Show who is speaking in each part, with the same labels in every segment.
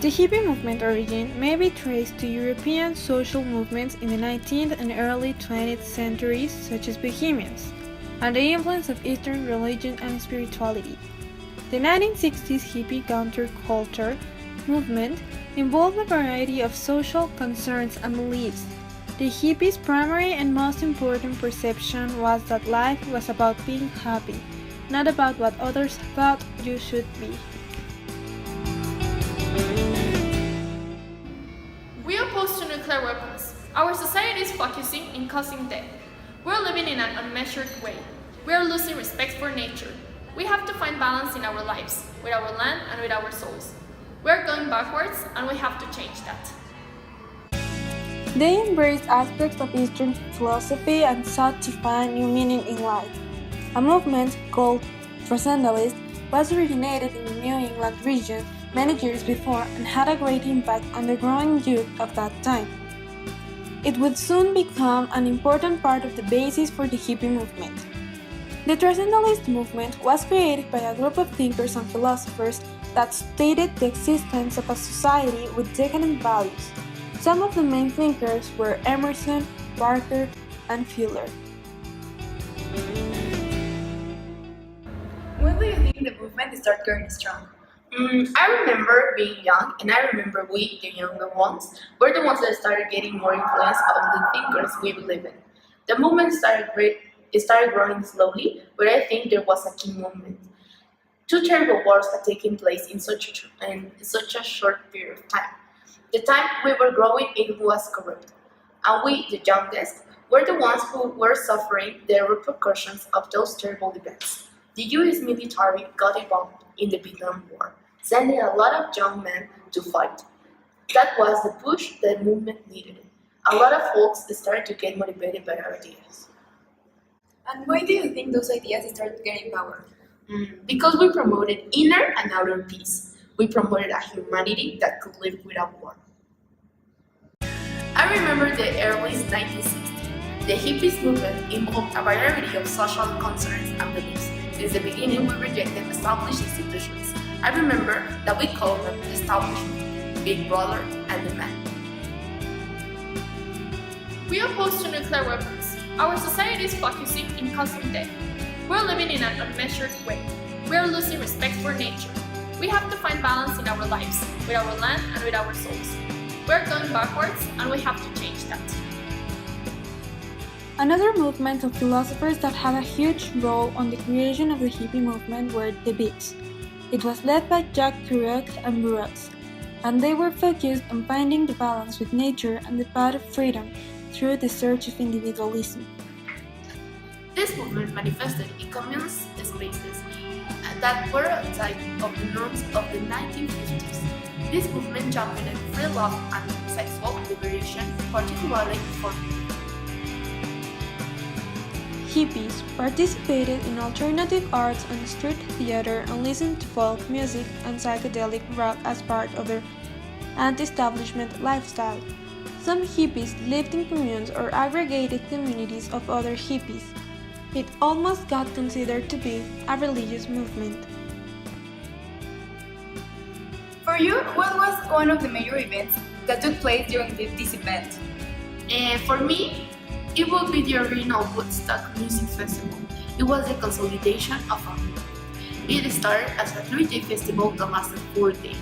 Speaker 1: The hippie movement origin may be traced to European social movements in the 19th and early 20th centuries such as Bohemians, and the influence of Eastern religion and spirituality. The 1960s hippie counterculture movement involved a variety of social concerns and beliefs. The hippies' primary and most important perception was that life was about being happy, not about what others thought you should be.
Speaker 2: We oppose to nuclear weapons. Our society is focusing in causing death. We're living in an unmeasured way. We are losing respect for nature. We have to find balance in our lives, with our land and with our souls. We're going backwards and we have to change that.
Speaker 1: They embraced aspects of Eastern philosophy and sought to find new meaning in life. A movement called Transcendentalist was originated in the New England region many years before and had a great impact on the growing youth of that time. It would soon become an important part of the basis for the hippie movement. The Transcendentalist movement was created by a group of thinkers and philosophers that stated the existence of a society with decadent values. Some of the main thinkers were Emerson, Barker, and Fuller.
Speaker 3: When do you think the movement started going strong?
Speaker 4: I remember being young, and I remember we, the younger ones, were the ones that started getting more influence on the thinkers we believe in. The movement started growing slowly, but I think there was a key moment. Two terrible wars had taken place in such a short period of time. The time we were growing, it was corrupt, and we, the youngest, were the ones who were suffering the repercussions of those terrible events. The US military got involved in the Vietnam War, sending a lot of young men to fight. That was the push the movement needed. A lot of folks started to get motivated by our ideas.
Speaker 3: And why do you think those ideas started getting power?
Speaker 4: Because we promoted inner and outer peace. We promoted a humanity that could live without war. I remember the early 1960s. The hippies movement involved a variety of social concerns and beliefs. Since the beginning, we rejected established institutions. I remember that we called them the establishment, Big Brother, and the man.
Speaker 2: We oppose to nuclear weapons. Our society is focusing in causing death. We're living in an unmeasured way. We are losing respect for nature. We have to find balance in our lives, with our land and with our souls. We're going backwards and we have to change that.
Speaker 1: Another movement of philosophers that had a huge role on the creation of the hippie movement were the Beats. It was led by Jacques Kerouac and Burroughs, and they were focused on finding the balance with nature and the path of freedom through the search of individualism.
Speaker 4: This movement manifested in communist spaces that were outside of the norms of the 1950s. This movement championed free love and sexual liberation, particularly for women.
Speaker 1: Hippies participated in alternative arts and street theater and listened to folk music and psychedelic rock as part of their anti-establishment lifestyle. Some hippies lived in communes or aggregated communities of other hippies. It almost got considered to be a religious movement.
Speaker 3: For you, what was one of the major events that took place during this event?
Speaker 4: For me, it would be the original Woodstock Music Festival. It was the consolidation of a movement. It started as a 3-day festival that lasted 4 days.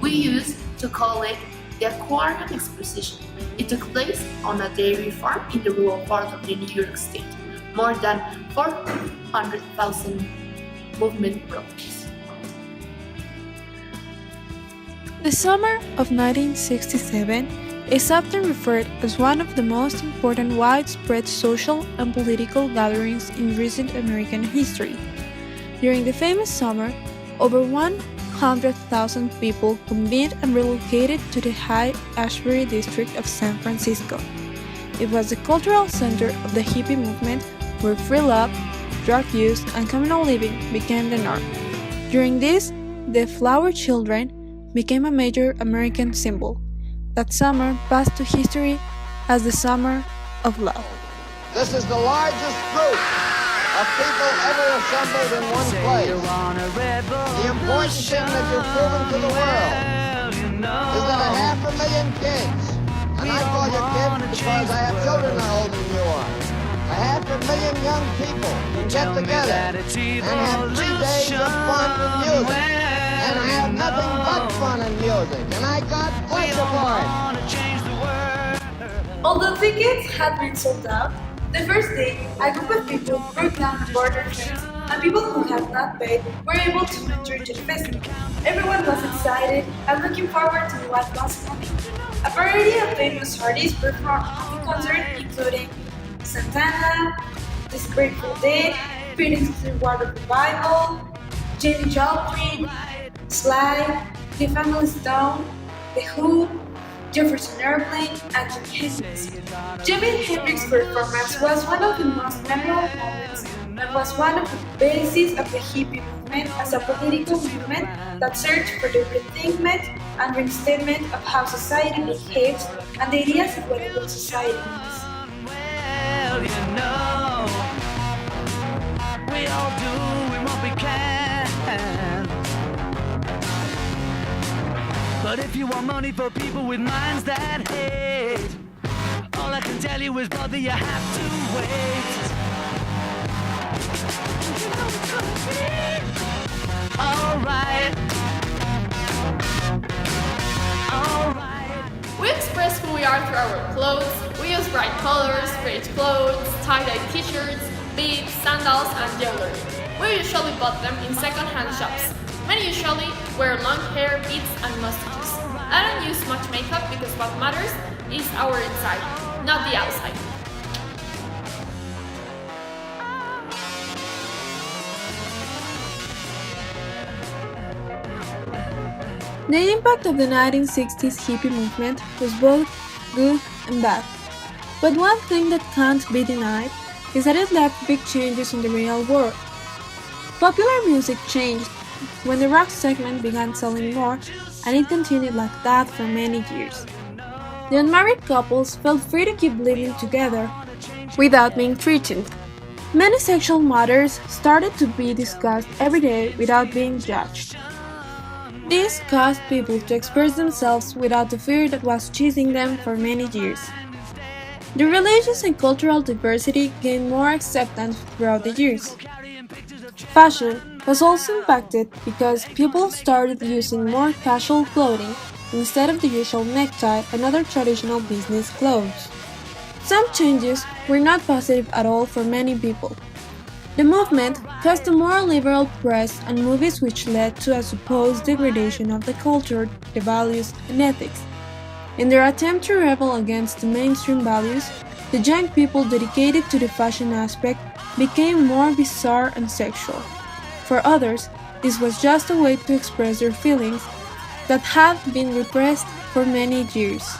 Speaker 4: We used to call it the Aquarium Exposition. It took place on a dairy farm in the rural part of the New York State. More than 400,000 movement brothers.
Speaker 1: The summer of 1967 is often referred as one of the most important widespread social and political gatherings in recent American history. During the famous summer, over 100,000 people convened and relocated to the High-Ashbury district of San Francisco. It was the cultural center of the hippie movement, where free love, drug use, and communal living became the norm. During this, the flower children became a major American symbol. That summer passed to history as the Summer of Love.
Speaker 5: This is the largest group of people ever assembled in one place. The important thing that you've proven to the world is that 500,000 kids, and I call you kids because I have children that are older than you are, 500,000 young people can get together and have 3 days of fun and music, and have nothing but fun and music, and I got pleasure for it.
Speaker 3: Although tickets had been sold out, the first day, a group of people broke down the border fence, and people who had not paid were able to enter into the festival. Everyone was excited and looking forward to what was coming. A variety of famous artists performed at the concert, including Santana, The Grateful Dead, Feelings Clearwater Revival, Jenny Joplin, Sly, The Family Stone, The Who, Jefferson Airplane, and Jimi Hendrix. Jimi Hendrix's performance was one of the most memorable moments and was one of the bases of the hippie movement as a political movement that searched for the rethinkment and reinstatement of how society behaves and the ideas of what a good society is.
Speaker 6: Well, you know, we all do what we can. But if you want money for people with minds that hate, all I can tell you is, brother, you have to wait. Alright.
Speaker 2: We express who we are through our clothes. We use bright colors, great clothes, tie-dye t-shirts, beads, sandals, and jewelry. We usually bought them in second-hand shops. Many usually wear long hair, beads, and mustaches. I don't use much makeup because what matters is our inside, not the outside.
Speaker 1: The impact of the 1960s hippie movement was both good and bad. But one thing that can't be denied is that it left big changes in the real world. Popular music changed when the rock segment began selling more, and it continued like that for many years. The unmarried couples felt free to keep living together without being threatened. Many sexual matters started to be discussed every day without being judged. This caused people to express themselves without the fear that was chasing them for many years. The religious and cultural diversity gained more acceptance throughout the years. Fashion was also impacted because people started using more casual clothing instead of the usual necktie and other traditional business clothes. Some changes were not positive at all for many people. The movement caused a more liberal press and movies, which led to a supposed degradation of the culture, the values, and ethics. In their attempt to rebel against the mainstream values, the young people dedicated to the fashion aspect became more bizarre and sexual. For others, this was just a way to express their feelings that had been repressed for many years.